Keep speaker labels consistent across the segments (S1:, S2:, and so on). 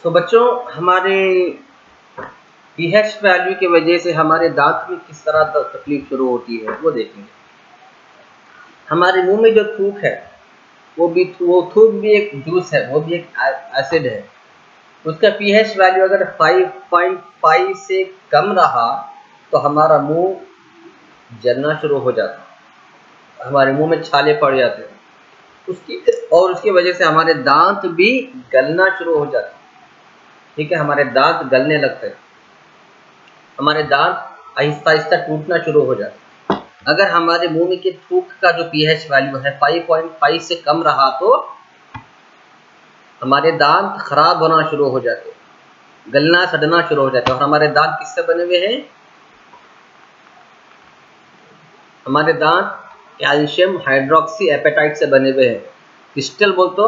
S1: तो बच्चों, हमारे पीएच वैल्यू की वजह से हमारे दांत में किस तरह तकलीफ शुरू होती है वो देखेंगे। हमारे मुंह में जो थूक है वो थूक भी एक जूस है, वो भी एक एसिड है। उसका पीएच वैल्यू अगर 5.5 से कम रहा तो हमारा मुंह जलना शुरू हो जाता है, हमारे मुंह में छाले पड़ जाते हैं उसकी वजह से हमारे दांत भी गलना शुरू हो जाते हैं। ठीक है, हमारे दांत गलने लगते हैं, हमारे दांत आहिस्ता आहिस्ता टूटना शुरू हो जाते हैं। अगर हमारे मुंह में के थूक का जो पीएच वैल्यू है 5.5 से कम रहा तो हमारे दांत खराब होना शुरू हो जाते हैं, गलना सड़ना शुरू हो जाता है। और हमारे दांत किससे बने हुए हैं? हमारे दांत कैल्शियम हाइड्रोक्सी एपेटाइट से बने हुए हैं। क्रिस्टल बोल तो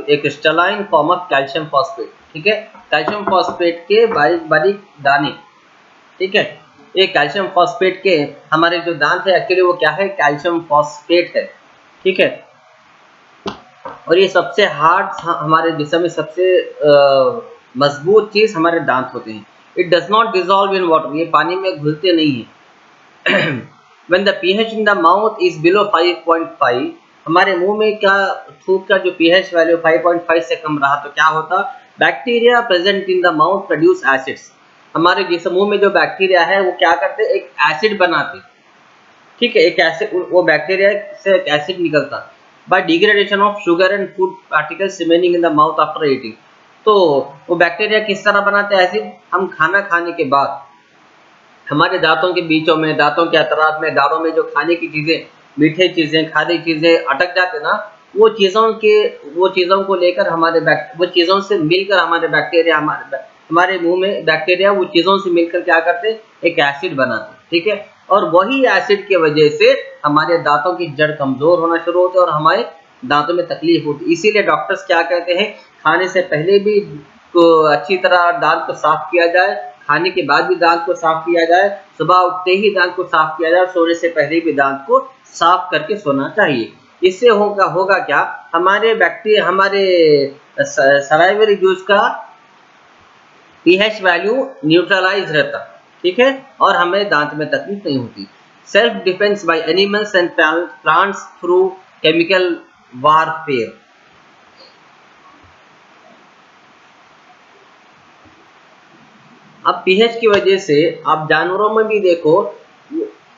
S1: एक crystalline form of calcium phosphate. ठीक है, कैल्शियम फॉस्फेट के बारीक बारीक दाने। ठीक है, ये कैल्शियम फॉस्फेट के हमारे जो दांत है एक्चुअली वो क्या है? कैल्शियम फॉस्फेट है। ठीक है, और ये सबसे हार्ड हमारे जिस्म में सबसे मजबूत चीज हमारे दांत होते हैं। It does not dissolve in water, ये पानी में घुलते नहीं है। When the pH in the mouth is below 5.5, हमारे मुंह में क्या थूक का जो pH वैल्यू 5.5 से कम रहा तो क्या होता? Bacteria present in the mouth produce acids. हमारे जिस मुंह में जो बैक्टीरिया है वो क्या करते? एक एसिड बनाते। ठीक है, एक एसिड, वो बैक्टीरिया से एक एसिड निकलता by degradation of sugar and food particles remaining in the mouth after eating. तो वो बैक्टीरिया किस तरह बनाते हैं एसिड? हम खाना खाने के बाद हमारे दांतों के बीचों में, दांतों के अतराफ में, दाढ़ों में जो खाने की चीजें, मीठे चीजें, खारी चीजें अटक जाते ना, वो चीजों को लेकर वो चीजों से मिलकर हमारे बैक्टीरिया हमारे मुंह में बैक्टीरिया वो चीजों से मिलकर क्या करते? एक एसिड बनाते। ठीक है, और वही एसिड की वजह से हमारे दांतों की जड़ कमजोर होना शुरू होती है और हमारे दांतों में तकलीफ होती है। इसीलिए डॉक्टर्स क्या कहते हैं? खाने से पहले भी अच्छी तरह दांत को साफ किया जाए, खाने के बाद भी दांत को साफ किया जाए, सुबह उठते ही दांत को साफ किया जाए, सोने से पहले भी दांत को साफ करके सोना चाहिए। इससे होगा क्या? हमारे सलाइवरी जूस का पीएच वैल्यू न्यूट्रलाइज रहता। ठीक है, और हमें दांत में तकलीफ नहीं होती। Self defence by animals and plants through chemical warfare. अब पीएच की वजह से आप जानवरों में भी देखो,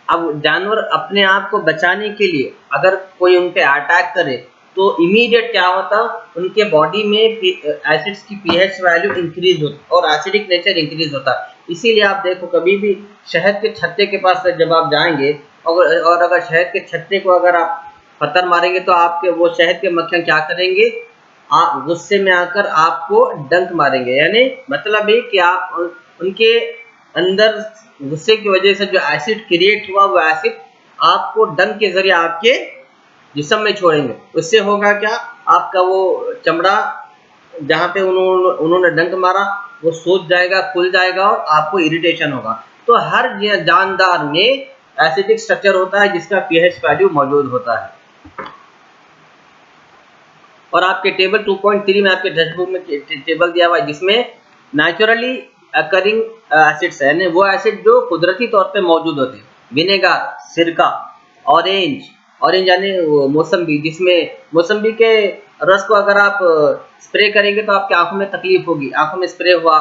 S1: अब जानवर अपने आप को बचाने के लिए अगर कोई उन पे अटैक करे तो इमीडिएट क्या होता? उनके बॉडी में एसिड्स की पीएच वैल्यू इंक्रीज होती और एसिडिक नेचर इंक्रीज होता। इसीलिए आप देखो, कभी भी शहद के छत्ते के पास जब आप जाएंगे और अगर शहद के छत्ते को अगर आप पत्थर मारेंगे तो आपके वो शहद के मक्खियाँ क्या करेंगे? आप गुस्से में आकर आपको डंक मारेंगे। यानी मतलब है कि आप उनके अंदर गुस्से की वजह से जो एसिड क्रिएट हुआ वो एसिड आपको डंक के जरिए आपके जिस्म में छोड़ेंगे। उससे होगा क्या? आपका वो चमड़ा जहाँ पे उन्होंने डंक मारा वो सूज जाएगा, खुल जाएगा और आपको इरिटेशन होगा। तो हर जानदार में एसिडिक स्ट्रक्चर होता है जिसका पीएच वैल्यू मौजूद होता है। और आपके टेबल 2.3 में आपके टेक्स्ट बुक में टेबल दिया हुआ है जिसमें नेचुरली अकरिंग एसिड्स है, यानी वो एसिड जो कुदरती तौर पे मौजूद होते हैं। विनेगर, सिरका, ऑरेंज यानी मौसम्बी, जिसमें मौसम्बी के रस को अगर आप स्प्रे करेंगे तो आपकी आंखों में तकलीफ होगी, आंखों में स्प्रे हुआ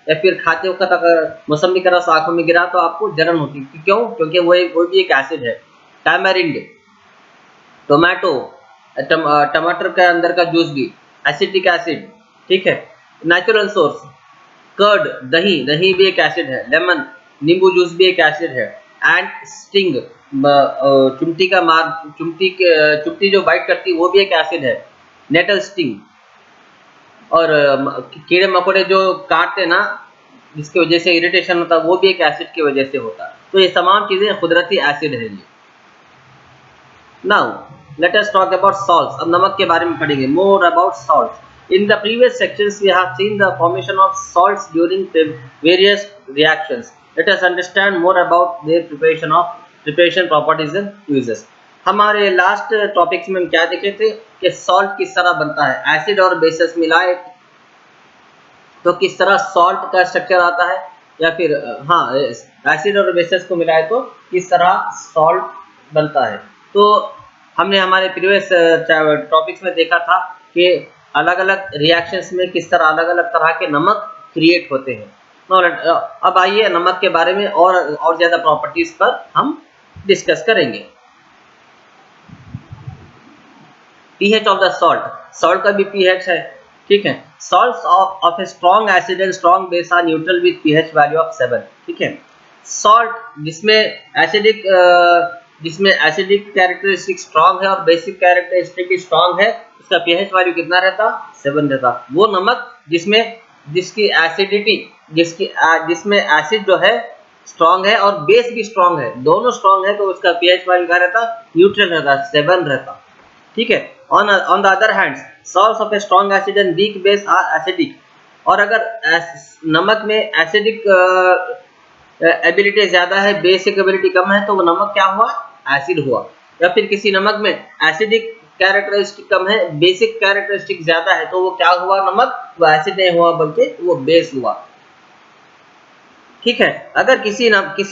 S1: या फिर खाते वक्त अगर मौसम्बी का रस आंखों में गिरा तो आपको जलन होती। क्यों? क्योंकि वो भी एक एसिड है। टैमरिंड, टोमेटो, टमाटर के अंदर का जूस भी एसिटिक एसिड। ठीक है, नेचुरल सोर्स कर्ड, दही भी एक एसिड है। लेमन, नींबू जूस भी एक एसिड है। एंड स्टिंग, चुमटी जो बाइट करती है वो भी एक एसिड है, नेटल स्टिंग। और कीड़े मकोड़े जो काटते ना जिसकी वजह से इरिटेशन होता है वो भी एक एसिड की वजह से होता है। तो ये तमाम चीजें कुदरती एसिड है। Now let us talk about salts. अब नमक के बारे में पढ़ेंगे। More about salts. In the previous sections we have seen the formation of salts during various reactions. Let us understand more about their preparation properties and uses. हमारे last topics में हम क्या देखे थे कि सॉल्ट किस तरह बनता है। एसिड और बेसिस मिलाए तो किस तरह सॉल्ट का स्ट्रक्चर आता है, या फिर हाँ एसिड और बेसिस को मिलाए तो किस तरह सॉल्ट बनता है। तो हमने हमारे प्रीवियस टॉपिक्स में देखा था कि अलग अलग रिएक्शंस में किस तरह अलग अलग तरह के नमक क्रिएट होते हैं। अब आइए नमक के बारे में और ज़्यादा प्रॉपर्टीज पर हम डिस्कस करेंगे। pH ऑफ द सॉल्ट का भी pH है, ठीक है। Salts of a strong acid and strong base are neutral with pH value of 7, ठीक है। सॉल्ट जिसमें एसिडिक कैरेक्टरिस्टिक स्ट्रॉन्ग है और बेसिक कैरेक्टरिस्टिक स्ट्रॉन्ग है, उसका pH वैल्यू कितना रहता, 7 रहता। वो नमक जिसमें एसिड जो है स्ट्रॉन्ग है और बेस भी स्ट्रॉन्ग है, दोनों स्ट्रॉन्ग है, तो उसका pH वैल्यू क्या रहता, न्यूट्रल रहता, 7 रहता, ठीक है। On the other hand salts of a strong acid and weak base are acidic, और अगर नमक में एसिडिक एबिलिटी ज्यादा है, बेसिक एबिलिटी कम है, तो वो नमक क्या हुआ, एसिड हुआ। या फिर किसी नमक में एसिडिक कैरेक्टरिस्टिक कम है, बेसिक कैरेक्टरिस्टिक ज्यादा है, तो वो क्या हुआ, नमक वो एसिड नहीं हुआ बल्कि वो बेस हुआ, ठीक है। अगर किसी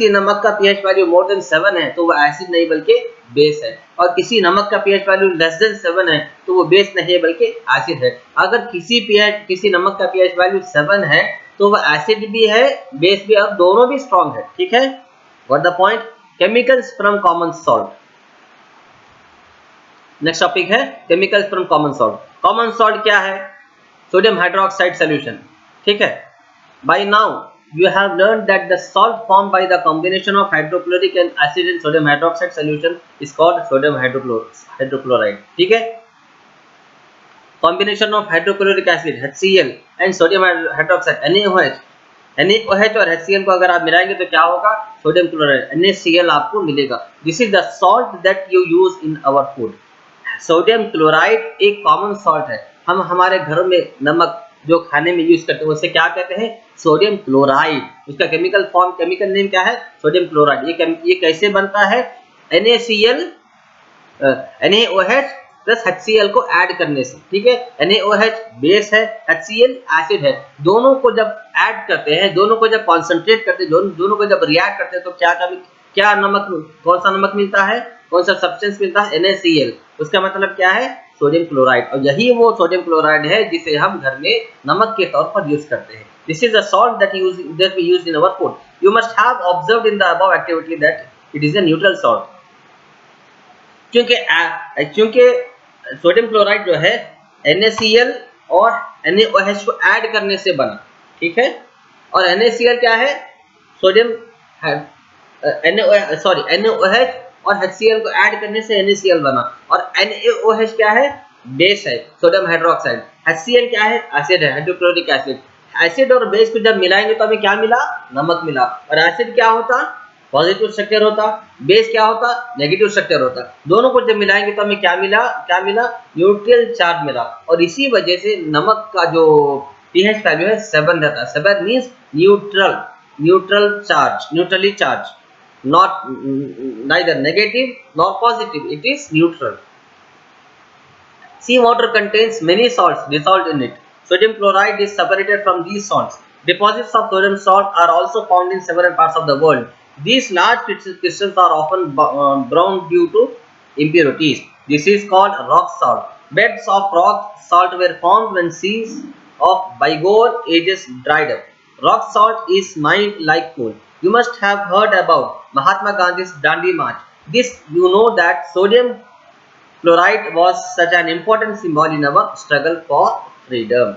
S1: नमक का pH वैल्यू मोर देन 7 है तो वो एसिड नहीं बल्कि बेस है, और किसी नमक का pH वैल्यू लेस देन 7 है तो वो बेस नहीं है बल्कि एसिड है। अगर किसी नमक का pH वैल्यू 7 है तो वो एसिड भी है, बेस भी, और दोनों भी स्ट्रॉन्ग है, ठीक है। What the point, chemicals from common salt. Next topic है chemicals from common salt. Common salt क्या है, सोडियम हाइड्रोक्साइड सॉल्यूशन, ठीक है। By now you have learned that the salt formed by the combination of hydrochloric and acid and sodium hydroxide solution is called sodium hydrochloride, ठीक है। combination of hydrochloric acid HCl and sodium hydroxide NaOH और HCl को अगर आप मिलाएंगे तो क्या होगा, सोडियम क्लोराइड NaCl आपको मिलेगा। This is the salt that you use in our food. Sodium chloride एक कॉमन सॉल्ट है, हम हमारे घरों में नमक जो खाने में यूज करते हैं उसे क्या कहते हैं, सोडियम क्लोराइड। उसका केमिकल नेम क्या है, सोडियम क्लोराइड। ये कैसे बनता है, NaCl NaOH प्लस HCl को ऐड करने से, ठीक है। NaOH बेस है, HCl एसिड है, दोनों को जब ऐड करते हैं, दोनों को जब कॉन्सेंट्रेट करते हैं, दोनों को जब रिएक्ट करते हैं, तो क्या नमक, कौन सा नमक मिलता है, कौन सा सब्सटेंस मिलता है, NaCl। उसका मतलब क्या है, सोडियम क्लोराइड, और यही वो सोडियम क्लोराइड है जिसे हम घर में नमक के तौर पर यूज करते हैं। This is the salt that we use in our food. You must have observed in the above activity that it is a neutral salt. क्योंकि सोडियम क्लोराइड जो है NaCl और NaOH को ऐड करने से बना, ठीक है। और NaCl क्या है, सोडियम NaOH और HCl को ऐड करने से NaCl बना, और NaOH क्या है, बेस है, सोडियम हाइड्रोक्साइड। HCl क्या है, एसिड है, हाइड्रोक्लोरिक एसिड। एसिड और बेस को जब मिलाएंगे तो हमें क्या मिला, नमक मिला। और एसिड क्या होता, पॉजिटिव स्ट्रक्चर होता, बेस क्या होता, नेगेटिव स्ट्रक्चर होता। दोनों को जब मिलाएंगे तो हमें क्या मिला, न्यूट्रल चार्ज मिला। और इसी वजह से नमक का जो pH वैल्यू है 7 रहता है। 7 means neutrally charge, not neither negative nor positive, it is neutral. Sea water contains many salts dissolved in it. Sodium chloride is separated from these salts. Deposits of sodium salt are also found in several parts of the world. These large crystals are often brown due to impurities. This is called rock salt. Beds of rock salt were formed when seas of bygone ages dried up. Rock salt is mined like coal. You must have heard about Mahatma Gandhi's Dandi March. This you know that sodium chloride was such an important symbol in our struggle for freedom.